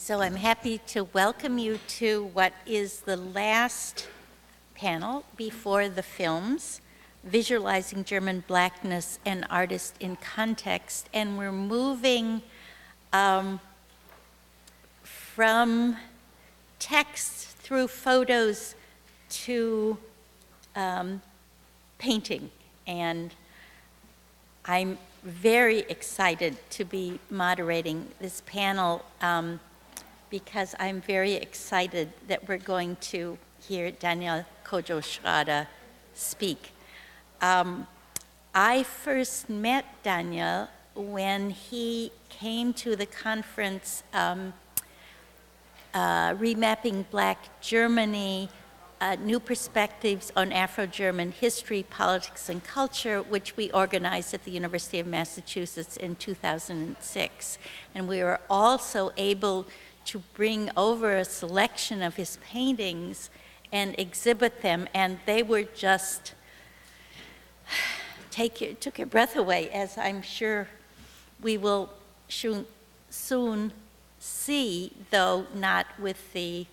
So I'm happy to welcome you to what is the last panel before the films, Visualizing German Blackness and Artists in Context. And we're moving from text through photos to painting. And I'm very excited to be moderating this panel because I'm very excited that we're going to hear Daniel Kojo-Schrader speak. I first met Daniel when he came to the conference Remapping Black Germany, New Perspectives on Afro-German History, Politics, and Culture, which we organized at the University of Massachusetts in 2006. And we were also able to bring over a selection of his paintings and exhibit them, and they were just, took your breath away, as I'm sure we will soon see, though not with the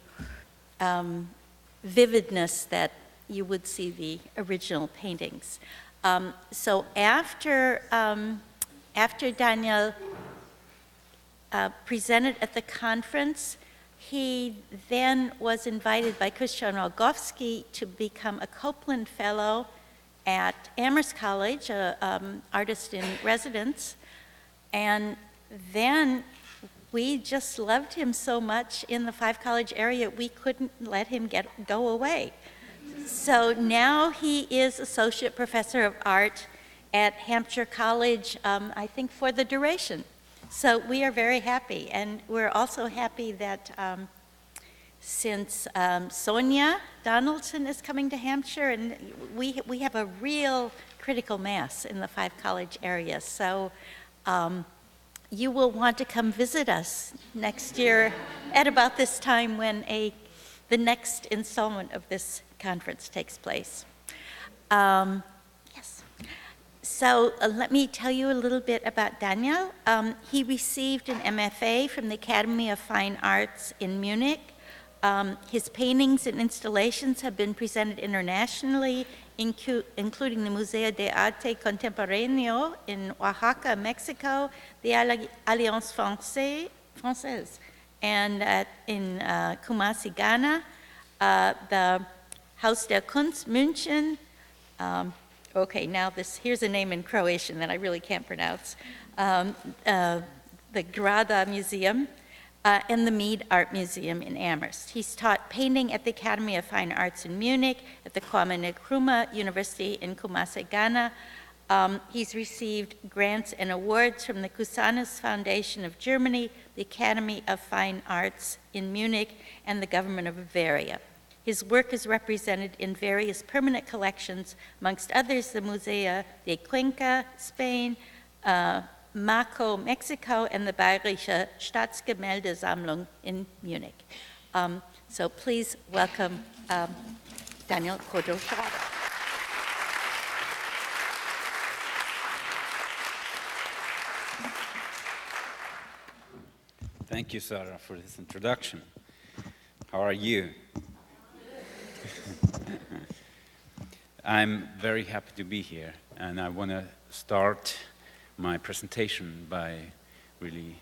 vividness that you would see the original paintings. So after Daniel presented at the conference, he then was invited by Christian Rogowski to become a Copeland Fellow at Amherst College, an artist in residence, and then we just loved him so much in the Five College area, we couldn't let him go away. So now he is Associate Professor of Art at Hampshire College, I think for the duration. So we are very happy, and we're also happy that since Sonia Donaldson is coming to Hampshire, and we have a real critical mass in the Five College area. So you will want to come visit us next year at about this time when the next installment of this conference takes place. Yes. So let me tell you a little bit about Daniel. He received an MFA from the Academy of Fine Arts in Munich. His paintings and installations have been presented internationally, including the Museo de Arte Contemporáneo in Oaxaca, Mexico, the Alliance Française, and in Kumasi, Ghana, the Haus der Kunst, München. Okay, now here's a name in Croatian that I really can't pronounce. The Grada Museum, and the Mead Art Museum in Amherst. He's taught painting at the Academy of Fine Arts in Munich, at the Kwame Nkrumah University in Kumasi, Ghana. He's received grants and awards from the Cusanus Foundation of Germany, the Academy of Fine Arts in Munich, and the government of Bavaria. His work is represented in various permanent collections, amongst others the Musea de Cuenca, Spain, Mako, Mexico, and the Bayerische Staatsgemäldesammlung in Munich. So please welcome Daniel Kojo-Schrader. Thank you, Sarah, for this introduction. How are you? I'm very happy to be here, and I want to start my presentation by really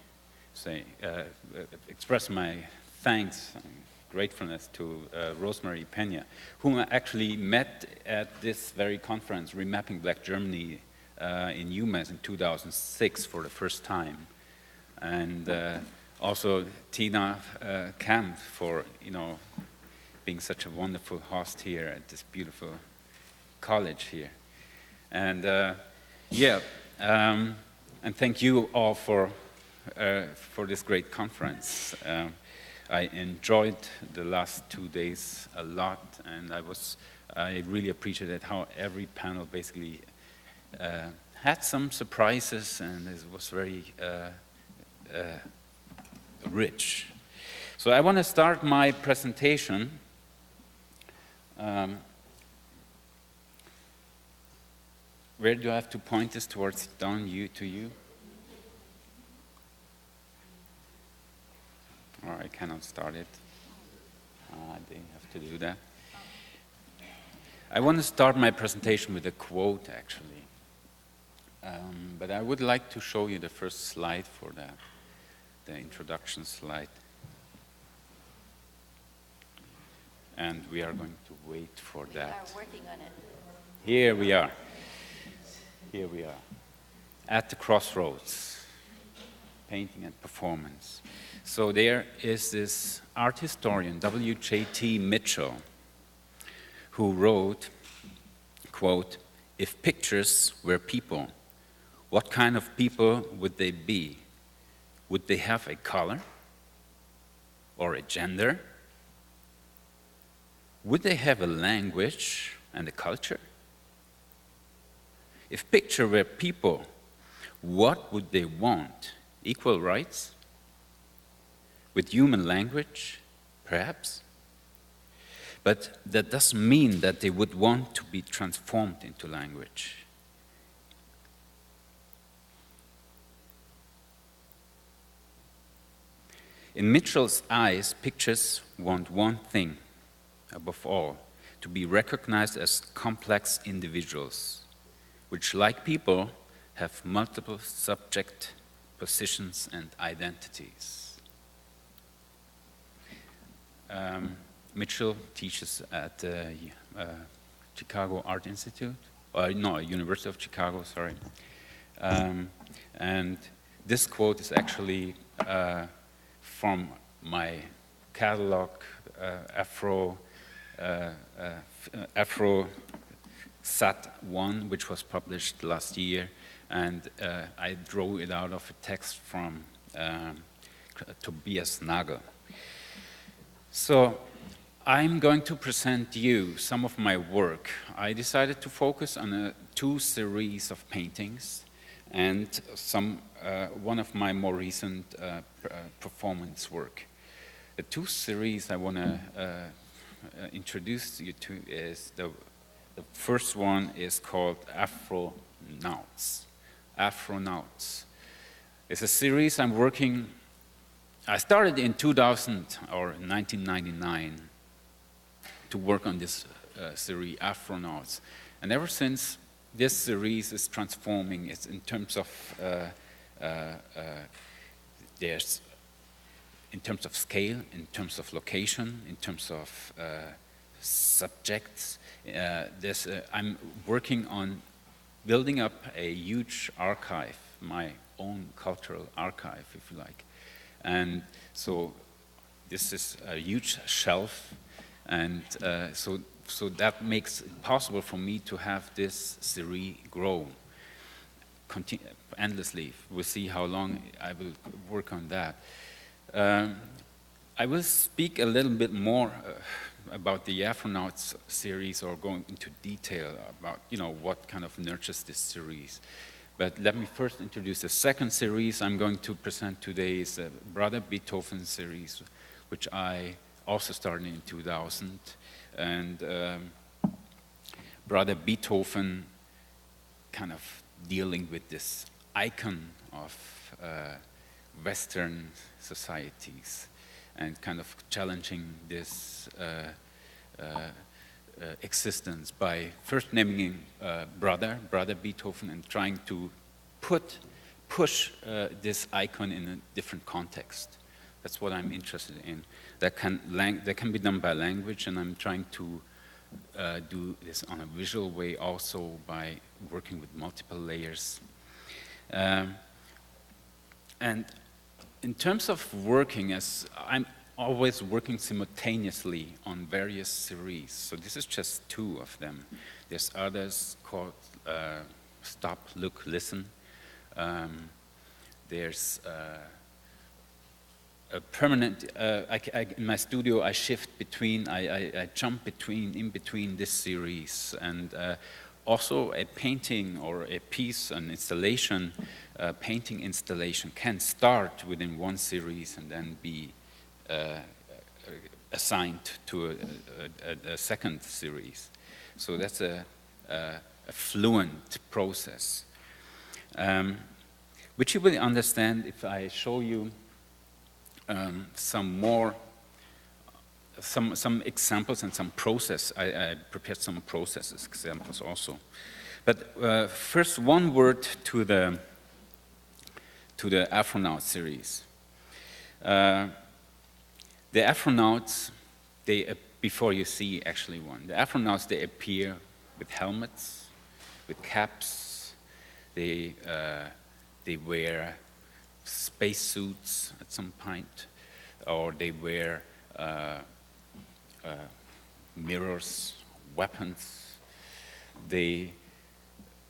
express my thanks and gratefulness to Rosemary Peña, whom I actually met at this very conference, Remapping Black Germany, in UMass in 2006 for the first time, and also Tina Kemp for being such a wonderful host here at this beautiful college here, and and thank you all for this great conference. I enjoyed the last 2 days a lot, and I really appreciated how every panel basically had some surprises, and it was very rich. So I want to start my presentation where do I have to point this towards? To you? or I cannot start it. They have to do that. I want to start my presentation with a quote, actually. But I would like to show you the first slide for that, the introduction slide. And we are going to wait for that. We are working on it. Here we are. Here we are. At the crossroads, painting and performance. So there is this art historian, W.J.T. Mitchell, who wrote, quote, "If pictures were people, what kind of people would they be? Would they have a color or a gender? Would they have a language and a culture? If picture were people, what would they want? Equal rights? With human language, perhaps? But that doesn't mean that they would want to be transformed into language. In Mitchell's eyes, pictures want one thing, above all, to be recognized as complex individuals, which, like people, have multiple subject positions and identities. Mitchell teaches at the Chicago Art Institute, University of Chicago, sorry. And this quote is actually from my catalog, Afro Sat 1, which was published last year, and I drew it out of a text from Tobias Nagel. So I'm going to present you some of my work. I decided to focus on two series of paintings and one of my more recent performance work. The two series I want to introduce you to is the first one is called Afronauts. Afronauts. It's a series I'm working. I started in 2000 or 1999 to work on this series, Afronauts, and ever since this series is transforming. It's in terms of in terms of scale, in terms of location, in terms of subjects. I'm working on building up a huge archive, my own cultural archive, if you like. And so this is a huge shelf, and so that makes it possible for me to have this series grow endlessly. We'll see how long I will work on that. I will speak a little bit more about the Afronauts series, or go into detail about what kind of nurtures this series. But let me first introduce the second series I'm going to present today. Is a Brother Beethoven series, which I also started in 2000. And Brother Beethoven kind of dealing with this icon of Western societies and kind of challenging this existence by first naming Brother Beethoven, and trying to push this icon in a different context. That's what I'm interested in. That can be done by language, and I'm trying to do this on a visual way also by working with multiple layers. And in terms of working, as I'm always working simultaneously on various series. So this is just two of them. There's others called Stop, Look, Listen. There's a permanent, in my studio I shift between, I jump in between this series, and also a painting or a piece, an installation, painting installation can start within one series and then be assigned to a second series. So that's a fluent process, which you will understand if I show you some examples and some process. I prepared some processes examples also. But first, one word to the Afronaut series. The Afronauts, before you see actually one, the Afronauts, they appear with helmets, with caps. They wear spacesuits at some point, or they wear mirrors, weapons. The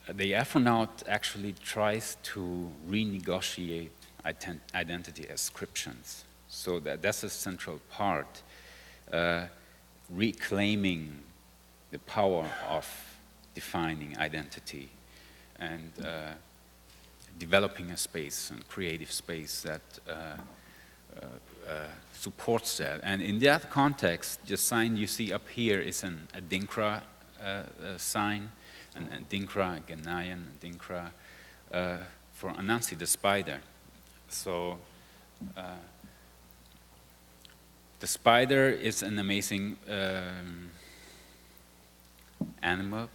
Afronaut actually tries to renegotiate identity ascriptions. So that's a central part, reclaiming the power of defining identity and developing a space and creative space that supports that. And in that context, the sign you see up here is an Adinkra sign, an Adinkra, a Ghanaian Adinkra, for Anansi the spider. So the spider is an amazing animal,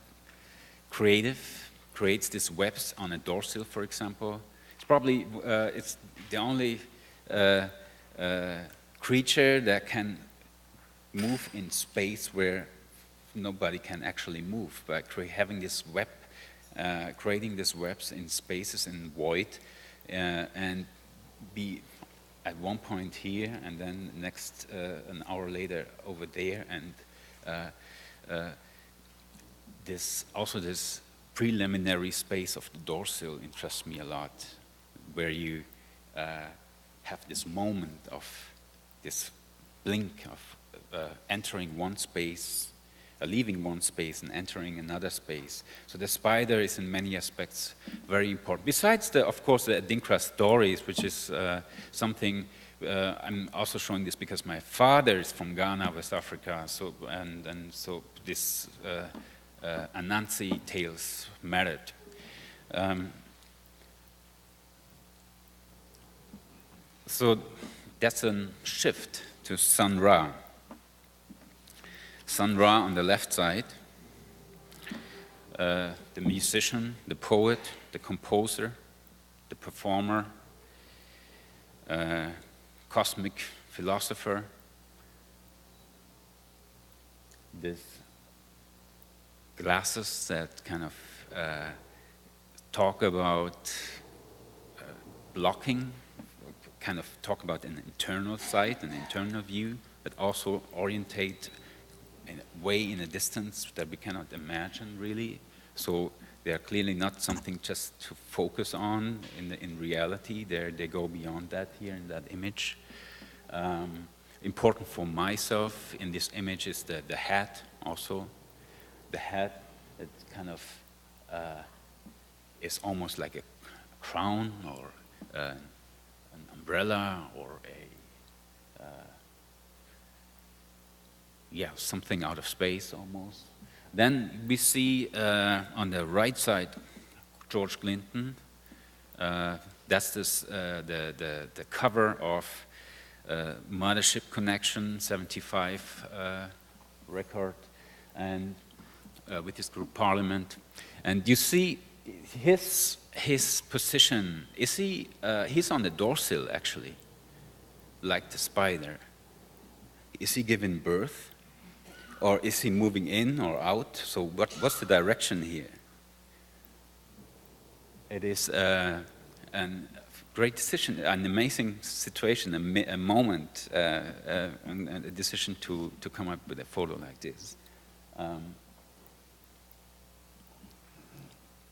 creates these webs on a doorsill, for example. It's probably it's the only creature that can move in space where nobody can actually move, by having this web, creating these webs in spaces in void, and be at one point here and then next an hour later over there, and this preliminary space of the doorsill interests me a lot, where you have this moment of this blink of entering one space, leaving one space and entering another space. So the spider is in many aspects very important. Besides, of course, the Adinkra stories, which is something, I'm also showing this because my father is from Ghana, West Africa, so so this Anansi tales mattered. So that's a shift to Sun Ra. Sun Ra on the left side, the musician, the poet, the composer, the performer, cosmic philosopher. These glasses that kind of talk about blocking, kind of talk about an internal sight, an internal view, but also orientate way in a distance that we cannot imagine really. So they are clearly not something just to focus on in reality. They go beyond that here in that image. Important for myself in this image is the hat also. The hat that kind of is almost like a crown or an umbrella or something out of space almost. Then we see on the right side George Clinton. That's the cover of Mothership Connection 75 record, and with his group Parliament. And you see his position. Is he's on the doorsill actually, like the spider. Is he giving birth? Or is he moving in or out? So what's the direction here? It is a great decision, an amazing situation, a moment, and a decision to come up with a photo like this.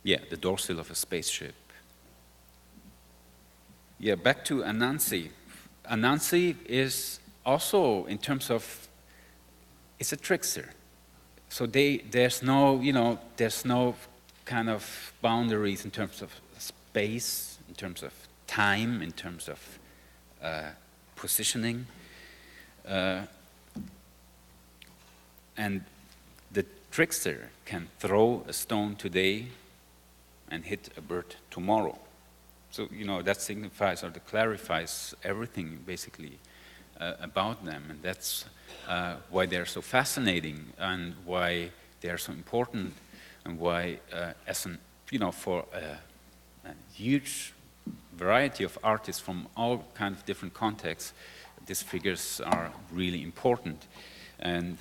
The doorsill of a spaceship. Back to Anansi. Anansi is also, in terms of, it's a trickster. So there's no kind of boundaries in terms of space, in terms of time, in terms of positioning. And the trickster can throw a stone today and hit a bird tomorrow. So, you know, that signifies or that clarifies everything, basically, about them. And that's why they're so fascinating and why they're so important and why, you know, for a huge variety of artists from all kind of different contexts, these figures are really important. And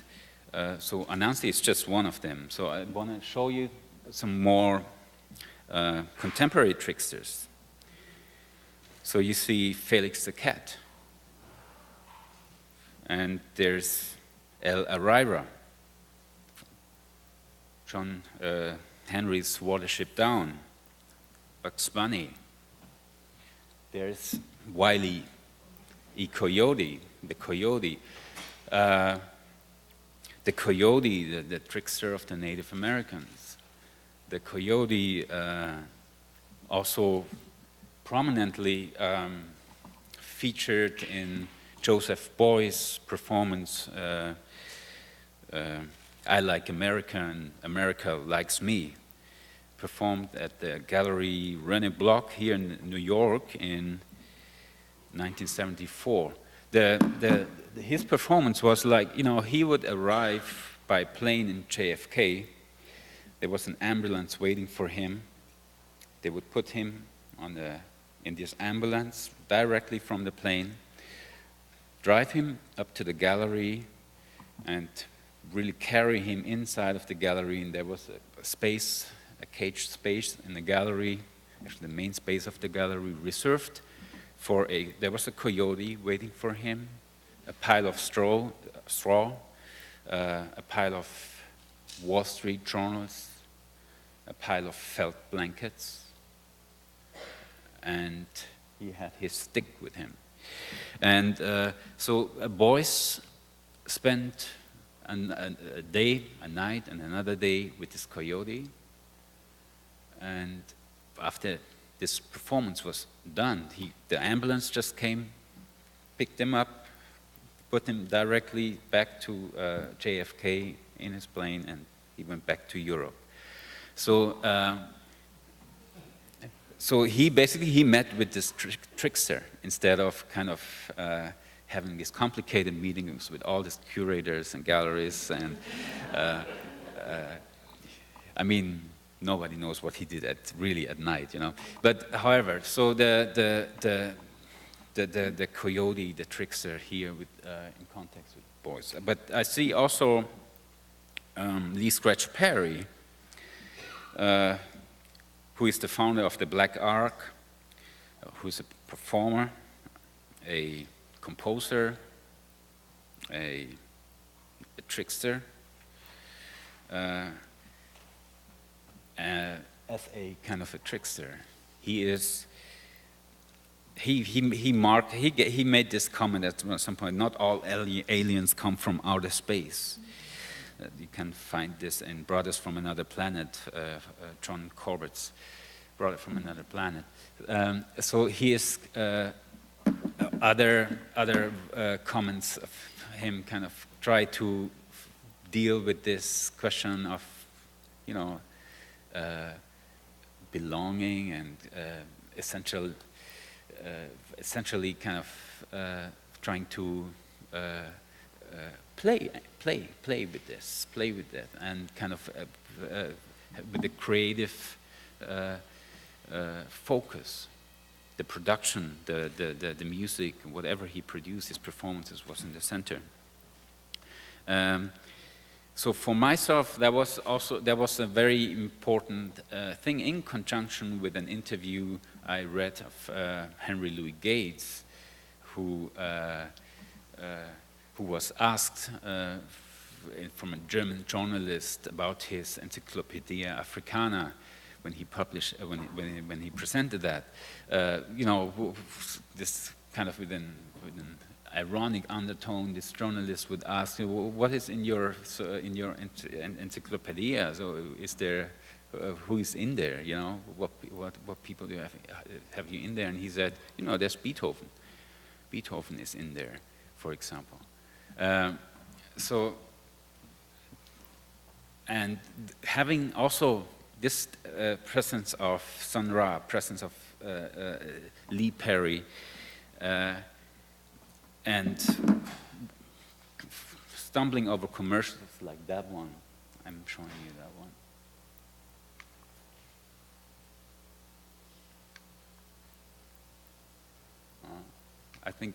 so Anansi is just one of them. So I want to show you some more contemporary tricksters. So you see Felix the Cat. And there's El Araira, John Henry's Watership Down, Bugs Bunny. There's Wile E. Coyote, the coyote. The coyote, the trickster of the Native Americans. The coyote also prominently featured in Joseph Beuys' performance, I Like America and America Likes Me, performed at the Gallery René Bloch here in New York in 1974. His performance was like, you know, he would arrive by plane in JFK. There was an ambulance waiting for him. They would put him in this ambulance directly from the plane, drive him up to the gallery, and really carry him inside of the gallery. And there was a space, a caged space in the gallery, actually the main space of the gallery, reserved for there was a coyote waiting for him, a pile of straw, a pile of Wall Street journals, a pile of felt blankets, and he had his stick with him. And so Beuys spent a day, a night, and another day with this coyote. And after this performance was done, the ambulance just came, picked him up, put him directly back to JFK in his plane, and he went back to Europe. So, so he met with this trickster instead of kind of having these complicated meetings with all these curators and galleries. And I mean, nobody knows what he did really at night, you know. But however, so the coyote, the trickster here in context with Beuys. But I see also Lee Scratch Perry, who is the founder of the Black Ark, who's a performer, a composer, a trickster, as a kind of a trickster. He made this comment at some point, not all aliens come from outer space. You can find this in Brothers from Another Planet, John Corbett's Brother from Another Planet. So he is other comments of him kind of try to deal with this question of, you know, belonging and essentially kind of trying to play with this, play with that, and kind of with the creative focus, the production, the music, whatever he produced, his performances was in the center. So for myself, there was a very important thing in conjunction with an interview I read of Henry Louis Gates, who was asked from a German journalist about his Encyclopedia Africana when he published, when he presented that. You know, this kind of with an ironic undertone, this journalist would ask, "What is in your encyclopedia? So is there who is in there? You know, what people do have you in there?" And he said, "You know, there's Beethoven. Beethoven is in there, for example." So, and having also this presence of Sun Ra, presence of Lee Perry, and stumbling over commercials like that one. I'm showing you that one. I think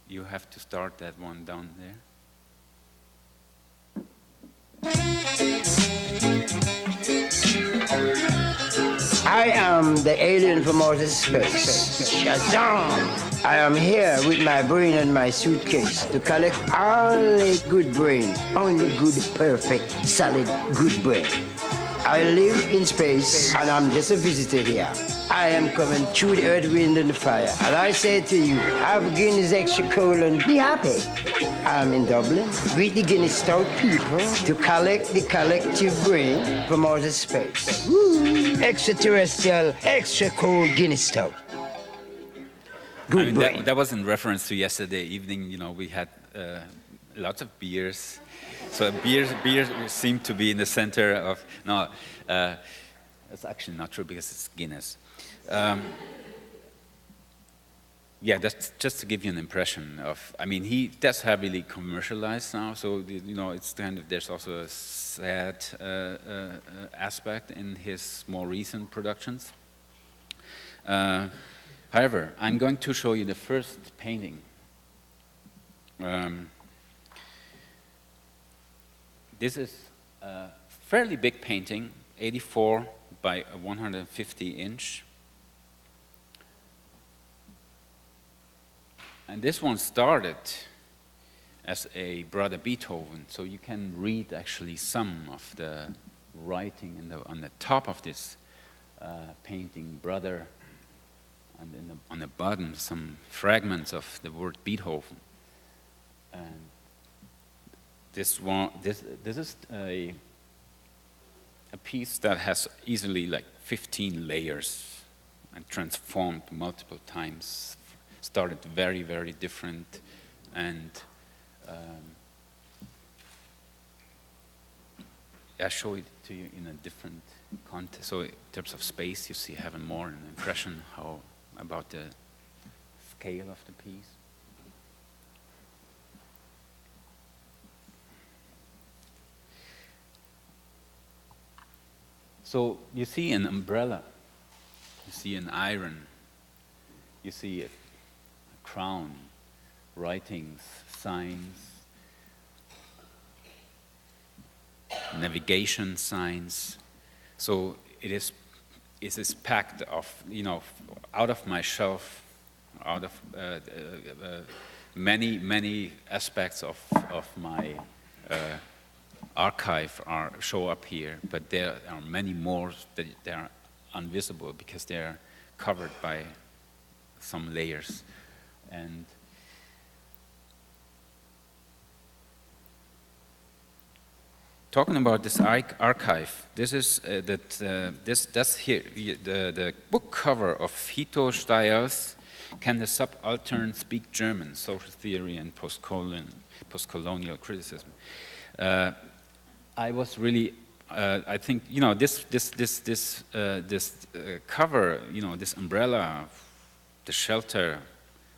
you have to start that one down there. I am the alien from outer space. Shazam! I am here with my brain and my suitcase to collect only good brain, only good, perfect, solid, good brain. I live in space and I'm just a visitor here. I am coming through the earth, wind, and the fire. And I say to you, have Guinness extra cold and be happy. I'm in Dublin with the Guinness Stout people to collect the collective brain from outer space. Woo! Extraterrestrial, extra cold Guinness Stout. Good brain. That was in reference to yesterday evening. You know, we had lots of beers. So beer seemed to be in the center of, no, that's actually not true because it's Guinness. Yeah, that's just to give you an impression of, I mean, he does heavily commercialized now, so, you know, it's kind of, there's also a sad aspect in his more recent productions. However, I'm going to show you the first painting. This is a fairly big painting, 84 by 150 inch. And this one started as a Brother Beethoven, so you can read actually some of the writing on the top of this painting, Brother, and on the bottom some fragments of the word Beethoven. And this is a piece that has easily like 15 layers and transformed multiple times. Started very, very different, and I show it to you in a different context. So in terms of space, you see having more an impression about the scale of the piece. So you see an umbrella, you see an iron, you see a crown, writings, signs, navigation signs. So it is packed of, you know, out of my shelf, out of many aspects of my archive show up here, but there are many more that they are invisible because they are covered by some layers. And talking about this archive, this is that's here the book cover of Hito Steyer's "Can the Subaltern Speak German? Social Theory and Postcolonial Criticism." I was really, I think, you know, this cover, you know, this umbrella, the shelter,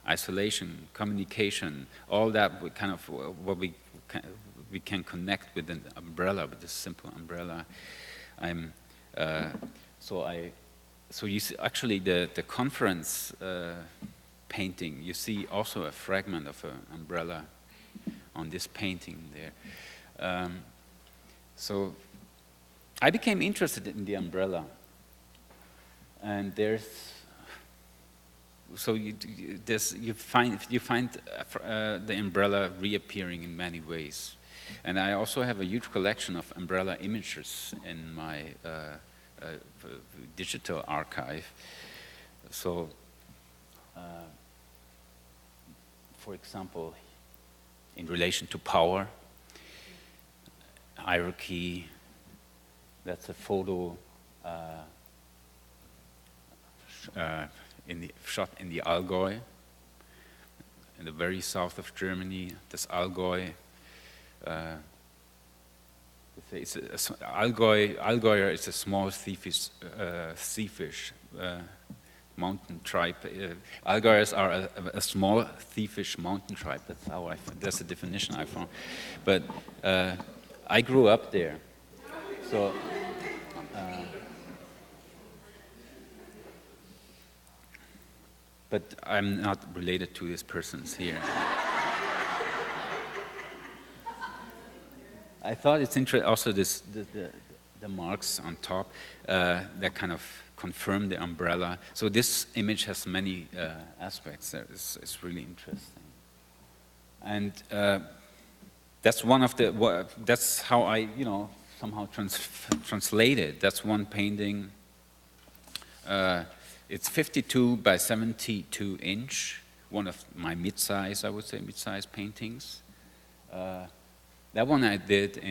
isolation, communication, all that kind of what we can connect with an umbrella, with this simple umbrella. So you see actually the conference painting. You see also a fragment of an umbrella on this painting there. So I became interested in the umbrella, and you find the umbrella reappearing in many ways, and I also have a huge collection of umbrella images in my digital archive. So, for example, in relation to power, hierarchy, that's a photo shot in the Allgäu, in the very south of Germany. This Allgäu, Allgäuer is a small sea fish mountain tribe. Algarves are a small thievish mountain tribe. That's the definition I found. But I grew up there, so. But I'm not related to these persons here. I thought it's interesting also the marks on top that kind of confirm the umbrella. So this image has many aspects. It's really interesting. And that's one of the, that's how I, somehow translate it. That's one painting. It's 52 by 72 inch, one of my mid-size, I would say, mid-size paintings. That one I did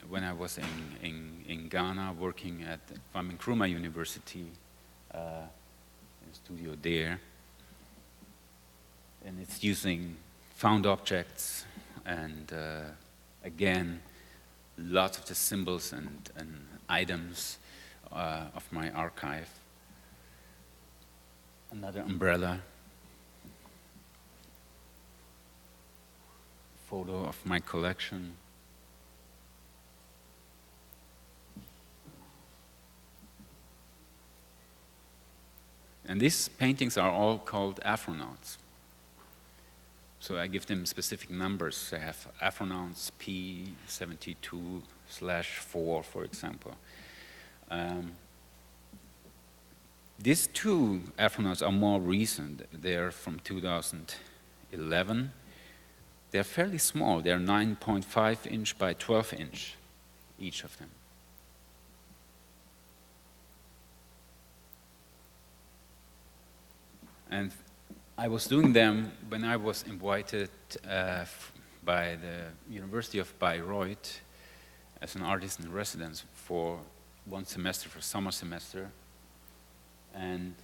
when I was in Ghana, working at Kwame Nkrumah University, in a studio there. And it's using found objects and, again, lots of the symbols and items of my archive. Another umbrella. Photo of my collection. And these paintings are all called Afronauts. So I give them specific numbers. I have Afronauts P72/4, for example. These two Afronauts are more recent. They're from 2011. They're fairly small. They're 9.5 inch by 12 inch, each of them. And I was doing them when I was invited by the University of Bayreuth as an artist in residence for one semester, for summer semester. And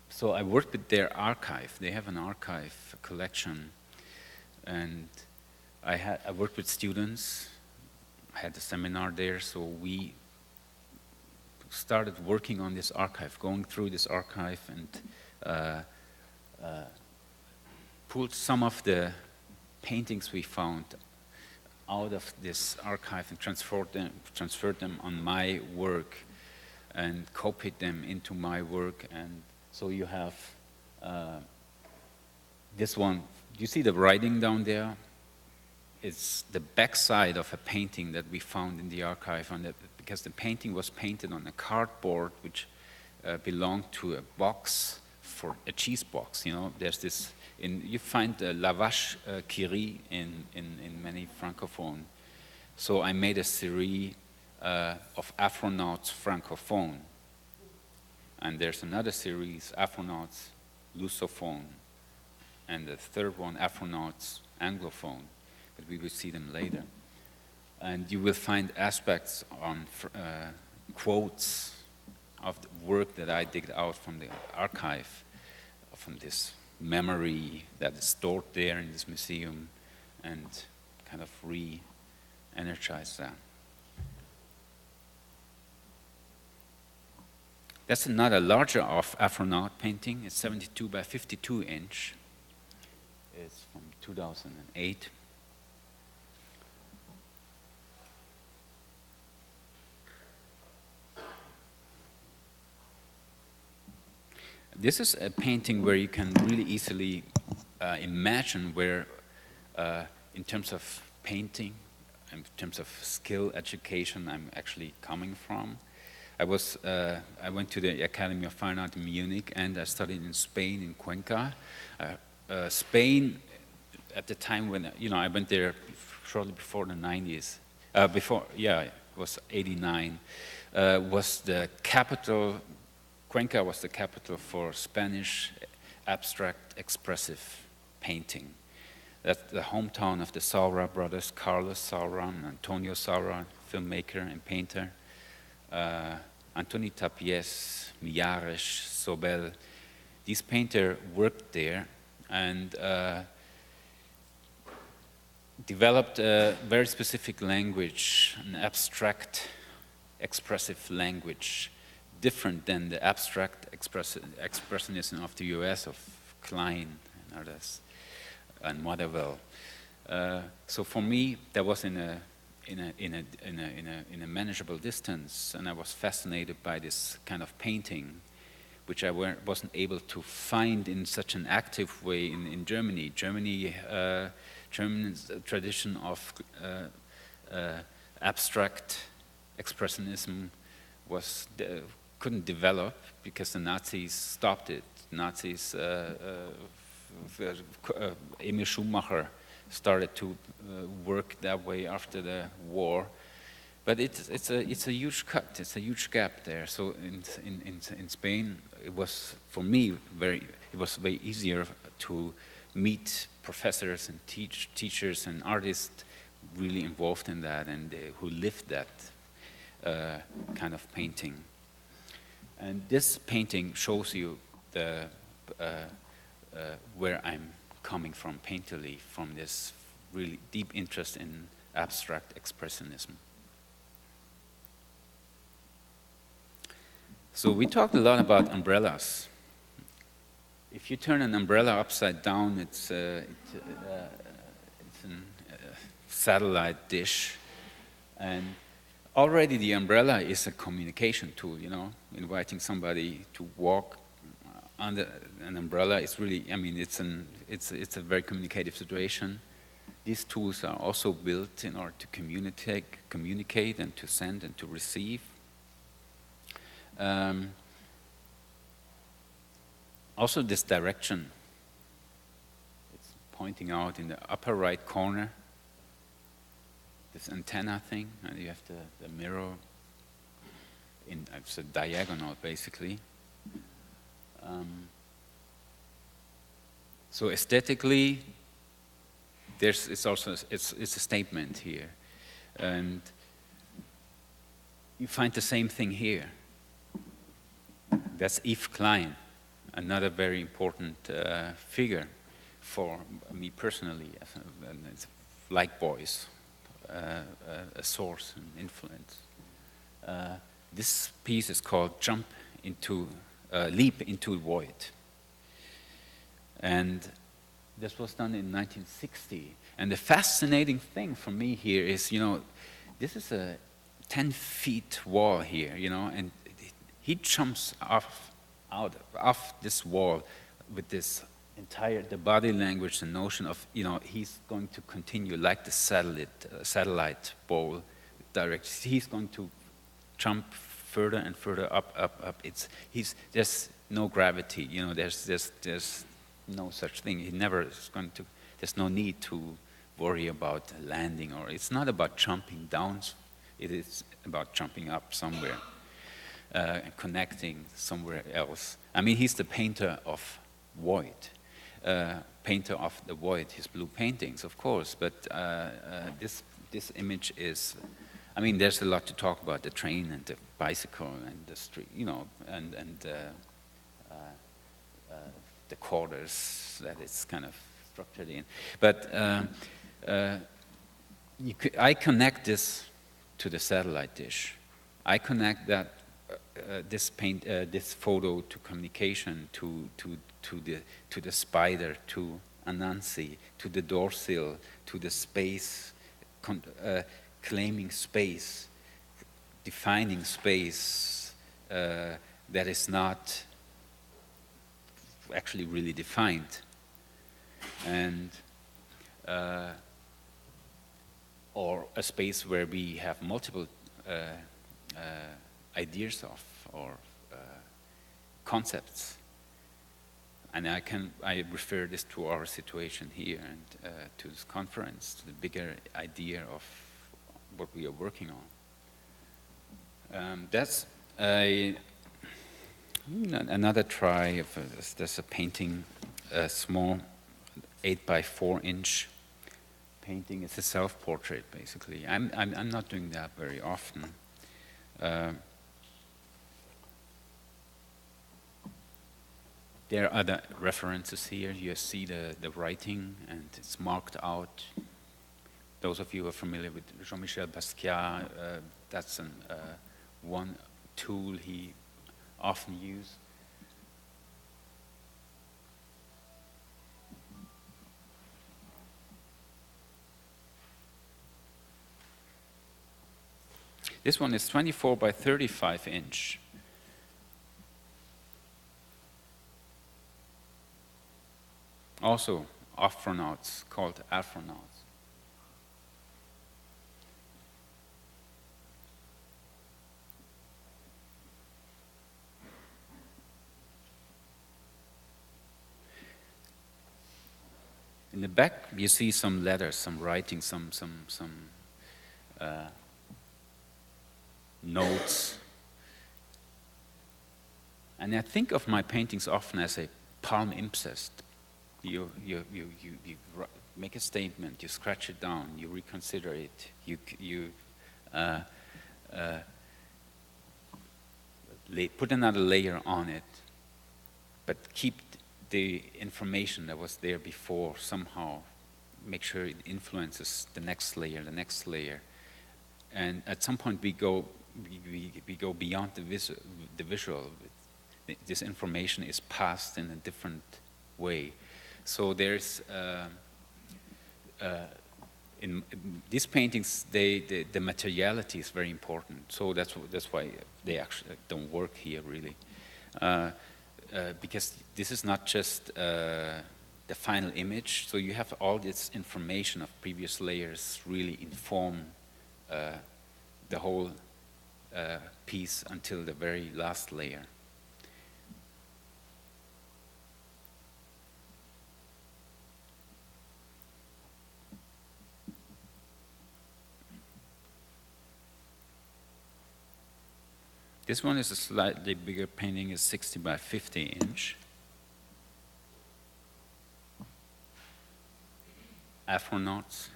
so I worked with their archive. They have an archive collection. And I worked with students. I had a seminar there, so we started working on this archive, going through this archive and pulled some of the paintings we found out of this archive and transferred them on my work and copied them into my work. And so you have this one. Do you see the writing down there? It's the backside of a painting that we found in the archive, because the painting was painted on a cardboard which belonged to a box, for a cheese box. There's this, you find la vache qui rit in many francophone. So I made a series of Afronauts francophone. And there's another series, Afronauts lusophone. And the third one, Afronauts anglophone. But we will see them later. And you will find aspects on quotes of the work that I digged out from the archive, from this memory that is stored there in this museum, and kind of re-energize that. That's another larger Afronaut painting. It's 72 by 52 inch. It's from 2008. This is a painting where you can really easily imagine where, in terms of painting, in terms of skill, education, I'm actually coming from. I went to the Academy of Fine Art in Munich, and I studied in Spain, in Cuenca. Spain, at the time when, I went there shortly before the 90s, it was 89, was the capital. Cuenca was the capital for Spanish abstract expressive painting. That's the hometown of the Saura brothers, Carlos Saura and Antonio Saura, filmmaker and painter. Antoni Tapies, Millares, Sobel. These painters worked there and developed a very specific language, an abstract expressive language, different than the abstract expressionism of the US, of Klein and others, and Motherwell. So for me, that was in a manageable distance, and I was fascinated by this kind of painting, which I wasn't able to find in such an active way in Germany. German's tradition of abstract expressionism couldn't develop because the Nazis stopped it. Nazis, Emil Schumacher started to work that way after the war, but it's a huge cut, it's a huge gap there. So in Spain, it was for me it was way easier to meet professors and teachers and artists really involved in that and who lived that kind of painting. And this painting shows you the where I'm coming from painterly, from this really deep interest in abstract expressionism. So we talked a lot about umbrellas. If you turn an umbrella upside down, it's a satellite dish, and already the umbrella is a communication tool, you know, inviting somebody to walk under an umbrella is really, I mean, it's a very communicative situation. These tools are also built in order to communicate and to send and to receive. Also this direction, it's pointing out in the upper right corner, this antenna thing, and you have the mirror, it's a diagonal basically. So aesthetically, it's a statement here, and you find the same thing here. That's Yves Klein, another very important figure for me personally, it's like Beuys, a source and influence. This piece is called Leap into the Void. And this was done in 1960. And the fascinating thing for me here is, you know, this is a 10-feet wall here, you know, and he jumps off this wall with this the body language, the notion of, you know, he's going to continue like the satellite ball direct. He's going to jump further and further up. There's no gravity, you know, there's no such thing. He never is going to, there's no need to worry about landing, or it's not about jumping down, it is about jumping up somewhere, and connecting somewhere else. I mean, he's the painter of void, painter of the void, his blue paintings, of course, but this image is, I mean, there's a lot to talk about, the train and the bicycle and the street, you know, and the quarters that it's kind of structured in. But I connect this to the satellite dish. I connect that this photo to communication, to the spider, to Anansi, to the door sill, to the space, claiming space, defining space that is not actually really defined, and or a space where we have multiple ideas of or concepts, and I refer this to our situation here and to this conference, to the bigger idea of what we are working on. That's another try of there's a painting, a small 8x4-inch painting. It's a self-portrait, basically. I'm not doing that very often. There are other references here. You see the writing, and it's marked out. Those of you who are familiar with Jean-Michel Basquiat, that's one tool he often use. This one is 24 by 35 inch. Also astronauts called astronauts. In the back, you see some letters, some writing, some notes. And I think of my paintings often as a palimpsest. You make a statement, you scratch it down, you reconsider it, you put another layer on it, but keep the information that was there before somehow, make sure it influences the next layer. And at some point we go beyond the visual. This information is passed in a different way. So there's, in these paintings, the materiality is very important. So that's why they actually don't work here really. Because this is not just the final image, so you have all this information of previous layers really inform the whole piece until the very last layer. This one is a slightly bigger painting, is 60 by 50 inch. Astronauts.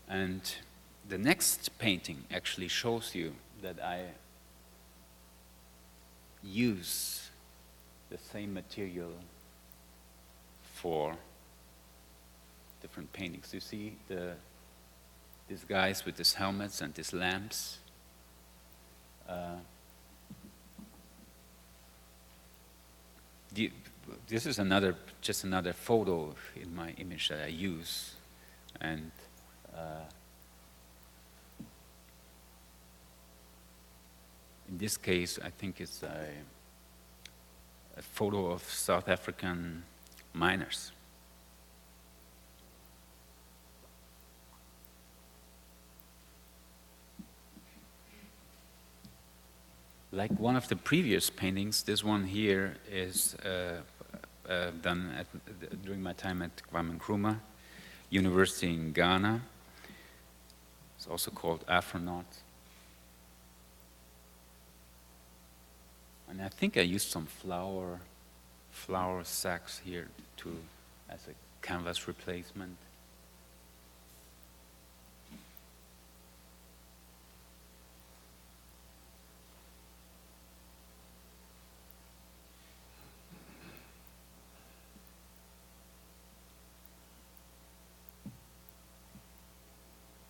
And the next painting actually shows you that I use the same material for different paintings. You see these guys with these helmets and these lamps. This is just another photo in my image that I use, and in this case, I think it's a photo of South African miners. Like one of the previous paintings, this one here is done during my time at Kwame Nkrumah University in Ghana. It's also called Astronaut. And I think I used some flower sacks here as a canvas replacement.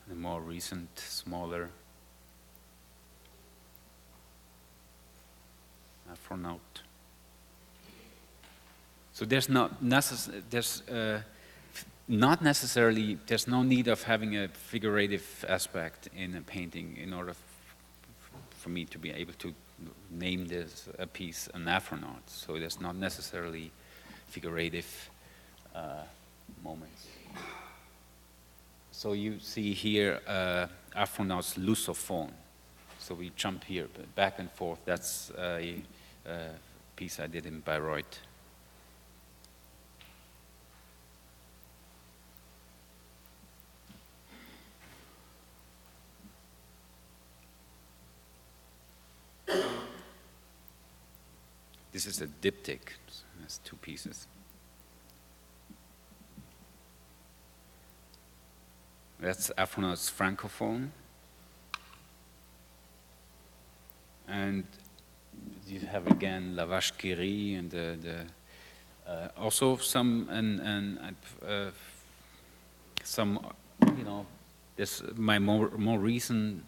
The more recent, smaller astronaut. So there's not necessarily, there's no need of having a figurative aspect in a painting in order for me to be able to name this a piece an astronaut. So there's not necessarily figurative moments. So you see here astronaut's lusophone. So we jump here back and forth. That's a piece I did in Bayreuth. This is a diptych. So there's two pieces. That's astronaut's francophone. And you have again La Vache qui rit and also some some, you know, this my more recent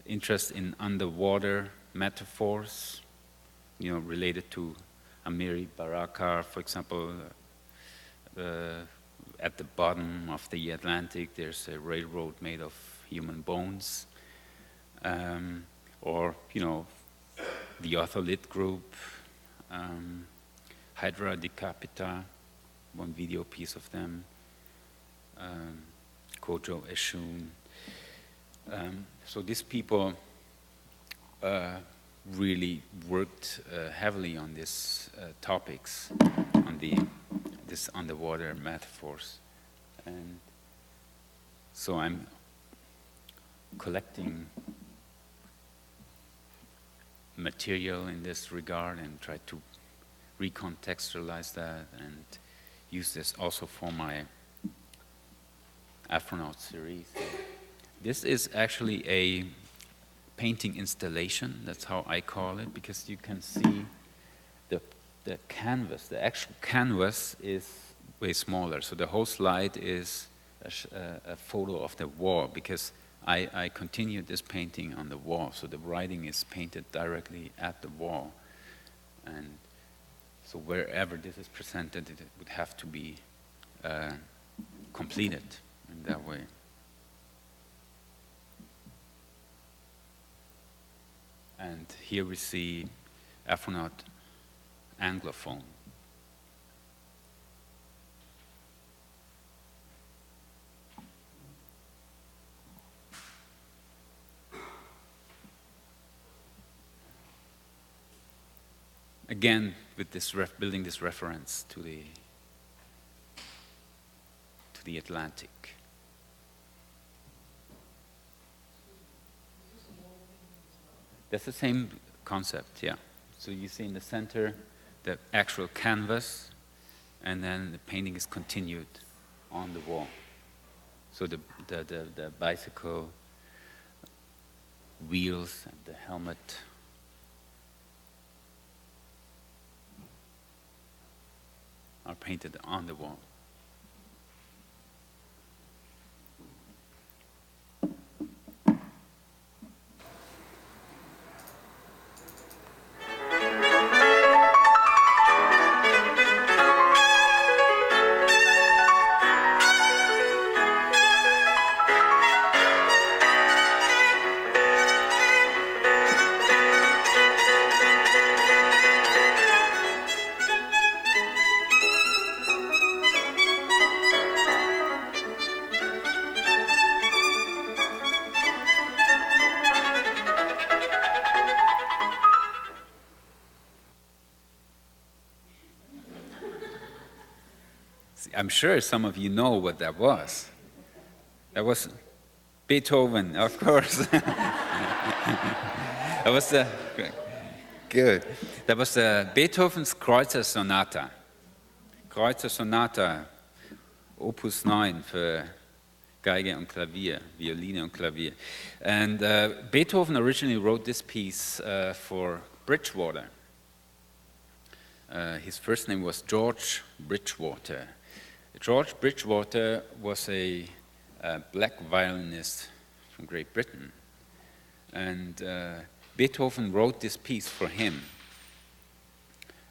interest in underwater metaphors, you know, related to Amiri Baraka, for example. At the bottom of the Atlantic, there's a railroad made of human bones. Or, you know, the Ortholith group, Hydra Decapita, one video piece of them, Kojo Eshun. So these people really worked heavily on these topics, on this underwater metaphors. And so I'm collecting material in this regard and try to recontextualize that and use this also for my Afronaut series. This is actually a painting installation, that's how I call it, because you can see the canvas, the actual canvas is way smaller. So the whole slide is a photo of the wall, because I continued this painting on the wall, so the writing is painted directly at the wall. And so wherever this is presented, it would have to be completed in that way. And here we see Afronaut Anglophone. Again, with this building this reference to the Atlantic. That's the same concept, yeah. So you see in the center the actual canvas, and then the painting is continued on the wall. So the bicycle wheels and the helmet are painted on the wall. I'm sure some of you know what that was. That was Beethoven, of course. That was good. That was Beethoven's Kreutzer Sonata. Kreutzer Sonata, Opus 9 für Geige und Klavier, Violine und Klavier. And Beethoven originally wrote this piece for Bridgewater. His first name was George Bridgewater. George Bridgewater was a black violinist from Great Britain, and Beethoven wrote this piece for him.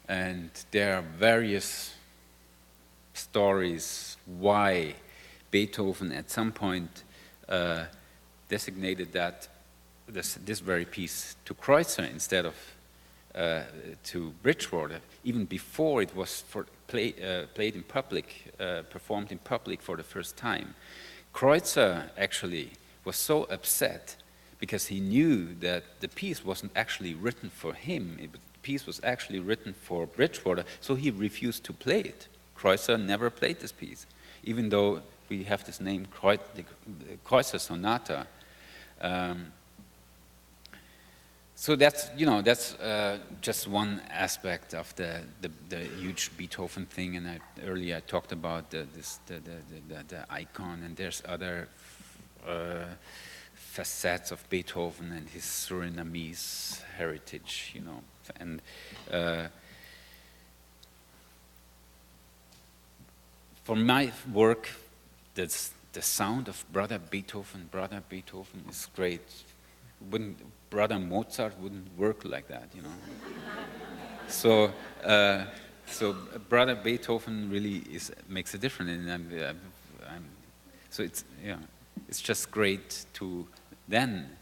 And there are various stories why Beethoven at some point designated this very piece to Kreutzer instead of to Bridgewater, even before it was played in public, performed in public for the first time. Kreutzer actually was so upset because he knew that the piece wasn't actually written for him. The piece was actually written for Bridgewater, so he refused to play it. Kreutzer never played this piece, even though we have this name, the Kreutzer Sonata. So that's, you know, that's just one aspect of the huge Beethoven thing. And earlier I talked about the icon, and there's other facets of Beethoven and his Surinamese heritage, you know. And for my work, the sound of Brother Beethoven is great. Brother Mozart wouldn't work like that, you know. So, so Brother Beethoven really makes a difference, and so it's just great to then,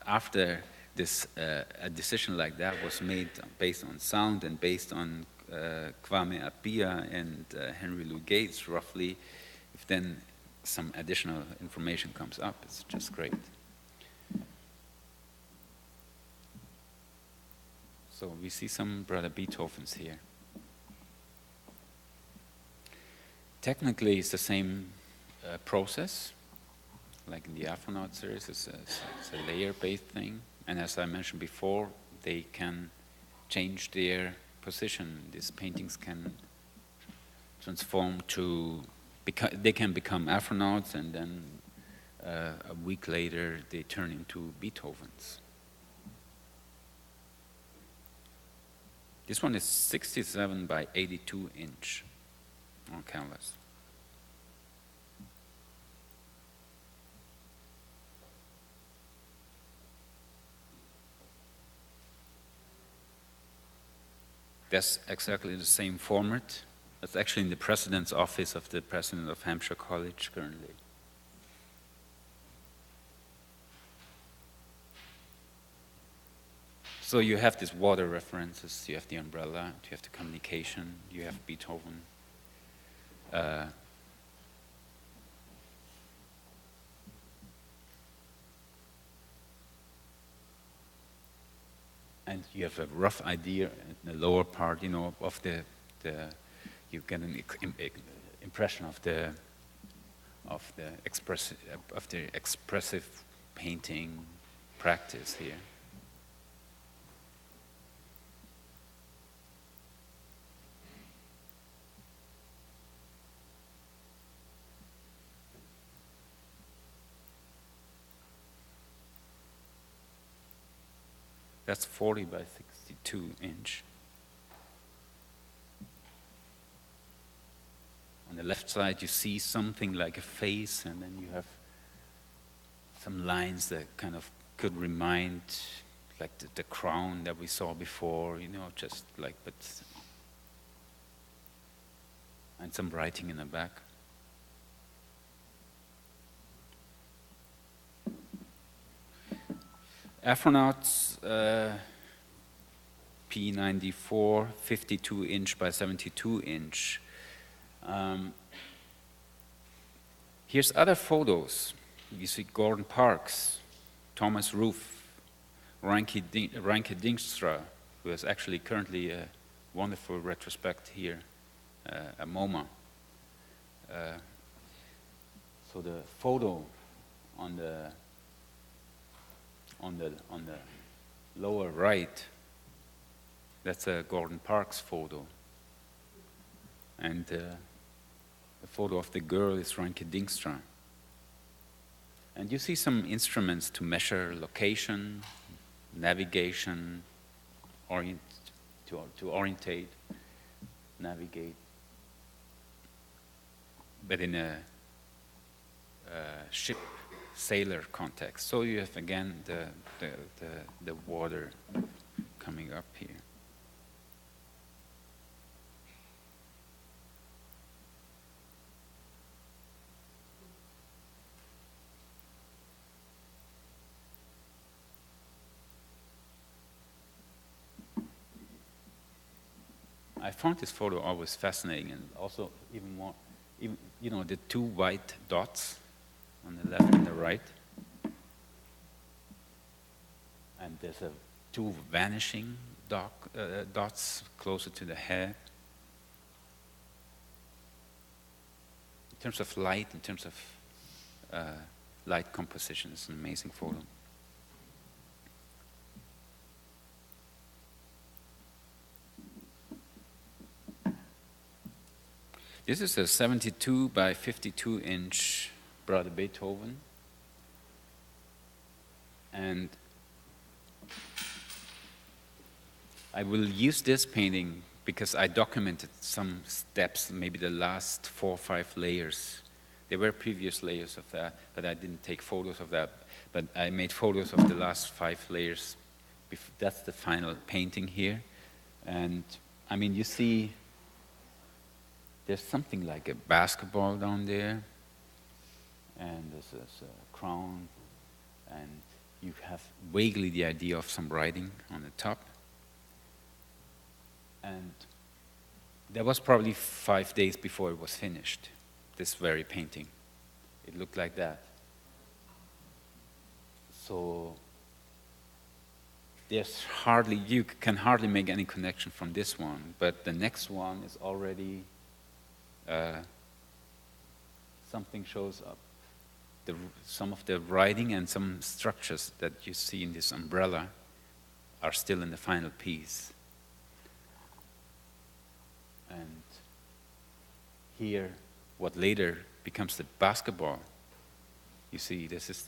after this a decision like that was made based on sound and based on Kwame Appiah and Henry Louis Gates, roughly, if then some additional information comes up, it's just great. So we see some Brother Beethovens here. Technically, it's the same process, like in the Afronaut series. It's a layer-based thing, and as I mentioned before, they can change their position. These paintings can transform to they can become Afronauts, and then a week later they turn into Beethovens. This one is 67 by 82 inch on canvas. That's exactly the same format. That's actually in the president's office of the president of Hampshire College currently. So you have these water references, you have the umbrella, you have the communication, you have Beethoven. And you have a rough idea in the lower part, you know, of the you get an impression of the expressive painting practice here. That's 40 by 62 inch. On the left side, you see something like a face, and then you have some lines that kind of could remind, like the crown that we saw before, you know, just like, but, and some writing in the back. Afronauts, P94, 52 inch by 72 inch. Here's other photos. You see Gordon Parks, Thomas Roof, Reinke Dijkstra, who is actually currently a wonderful retrospect here at MoMA. So the photo on the lower right, that's a Gordon Parks photo. And the photo of the girl is Reinke Dijkstra. And you see some instruments to measure location, navigation, to orientate, navigate, but in a ship sailor context. So you have again the water coming up here. I found this photo always fascinating, and also even more, you know, the two white dots on the left and the right. And there's two vanishing dots closer to the head. In terms of light, in terms of light composition, it's an amazing photo. This is a 72 by 52 inch Brother Beethoven. And I will use this painting because I documented some steps, maybe the last 4 or 5 layers There were previous layers of that, but I didn't take photos of that. But I made photos of the last 5 layers. That's the final painting here. And I mean, you see, there's something like a basketball down there, and there's a crown, and you have vaguely the idea of some writing on the top. And that was probably 5 days before it was finished, this very painting. It looked like that. So there's hardly, you can hardly make any connection from this one, but the next one is already, something shows up. Some of the writing and some structures that you see in this umbrella are still in the final piece. And here, what later becomes the basketball, you see this is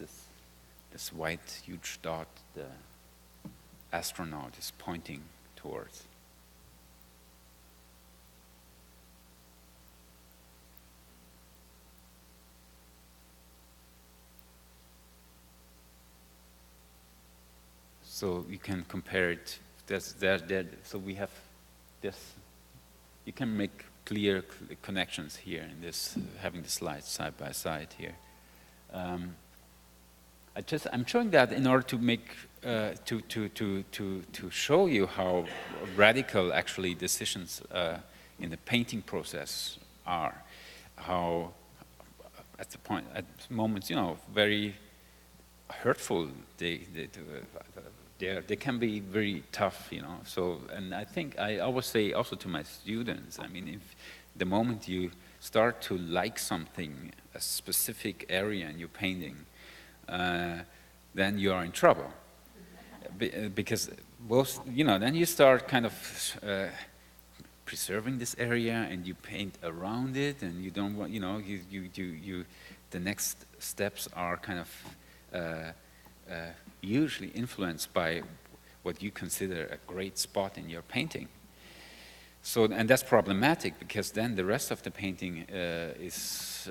this white huge dot the astronaut is pointing towards. So you can compare it. So we have this. You can make clear connections here in this, having the slides side by side here. I'm showing that in order to make to show you how radical actually decisions in the painting process are. How at moments, you know, very hurtful. They can be very tough, you know. So, and I think I always say also to my students, I mean, if the moment you start to like something, a specific area in your painting, then you are in trouble. Because both, you know, then you start kind of preserving this area and you paint around it, and you don't want, you know, the next steps are kind of usually influenced by what you consider a great spot in your painting. So, and that's problematic, because then the rest of the painting is,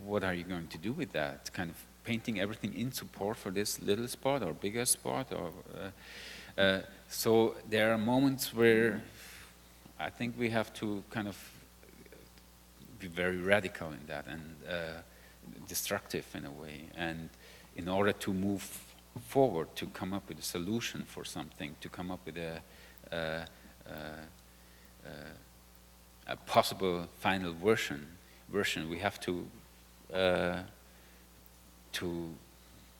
what are you going to do with that? Kind of painting everything in support for this little spot or bigger spot, or so there are moments where I think we have to kind of be very radical in that, and destructive in a way, and in order to move forward, to come up with a solution for something, to come up with a possible final version, we have to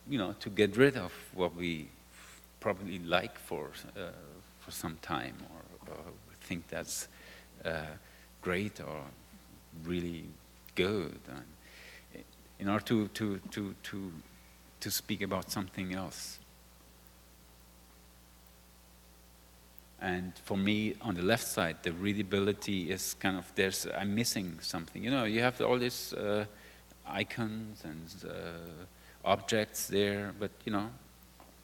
you know, to get rid of what we probably like for some time, or think that's great or really good, in order to speak about something else. And for me, on the left side, the readability is kind of, I'm missing something. You know, you have all these icons and objects there, but you know,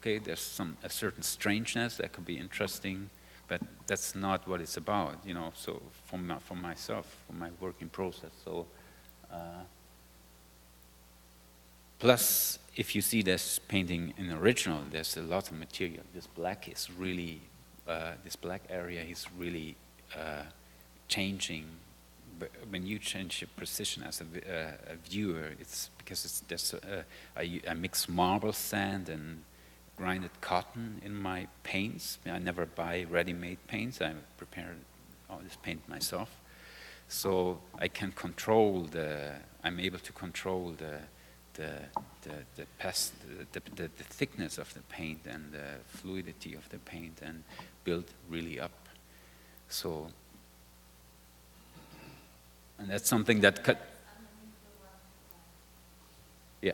okay, there's a certain strangeness that could be interesting, but that's not what it's about, you know. So for myself, for my working process. So plus, if you see this painting in original, there's a lot of material. This black is really, this black area is really changing. But when you change your precision as a viewer, it's because I mix marble sand and grinded cotton in my paints. I never buy ready-made paints. I prepare all this paint myself. So I can control I'm able to control the thickness of the paint and the fluidity of the paint, and build really up. So, and that's something that yeah,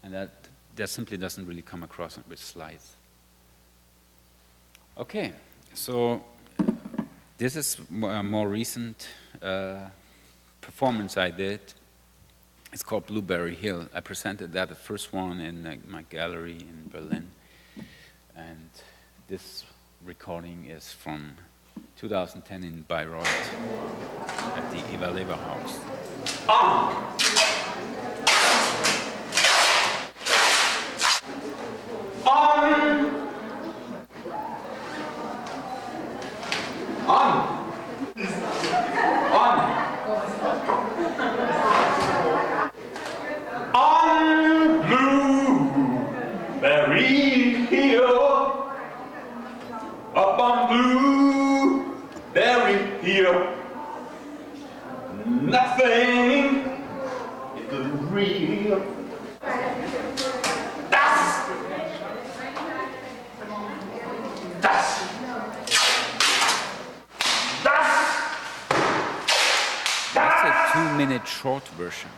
and that simply doesn't really come across with slides. Okay, so this is a more recent performance I did. It's called Blueberry Hill. I presented that, the first one, in my gallery in Berlin. And this recording is from 2010 in Bayreuth at the Eva Leber House. Blueberry Hill, up on Blueberry Hill, nothing is real. That's a 2-minute short version.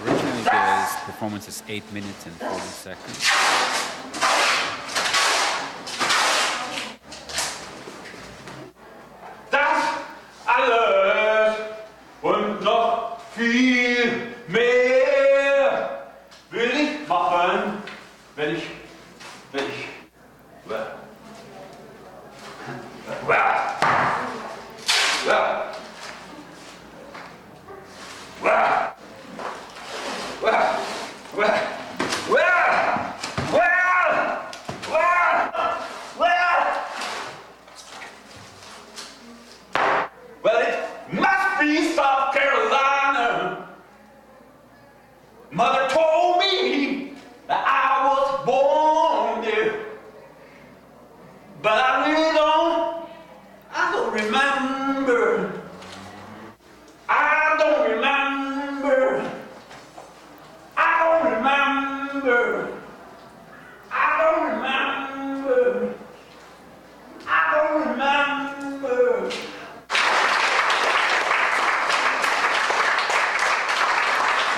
Originally, this performance is 8 minutes and 40 seconds. Das alles und noch viel mehr will ich machen, wenn ich Well, it must be South Carolina. Mother told me that I was born there, but I really don't remember. I don't remember. I don't remember. I don't remember. I don't remember.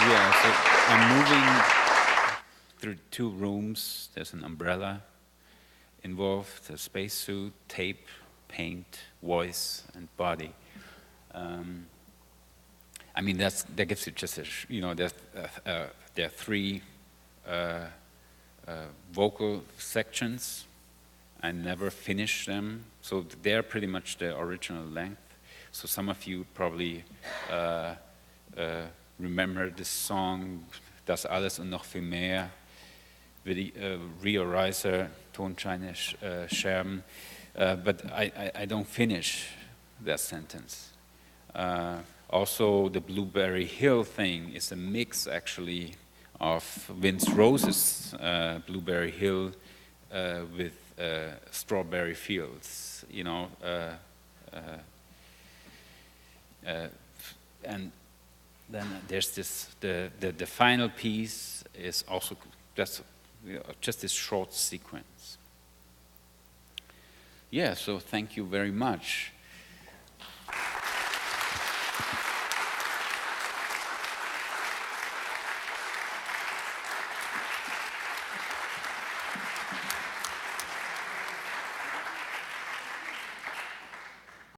Yeah, so I'm moving through 2 rooms. There's an umbrella involved, a spacesuit, tape, paint, voice, and body. I mean, that gives you just a, there are 3 vocal sections. I never finish them, so they're pretty much the original length. So some of you probably remember this song, Das alles und noch viel mehr, Rio Reiser, Tonscheine Scherben, but I don't finish that sentence. Also, the Blueberry Hill thing is a mix, actually, of Vince Rose's Blueberry Hill with Strawberry Fields, and then there's this, the final piece is also just this short sequence. Yeah, so thank you very much.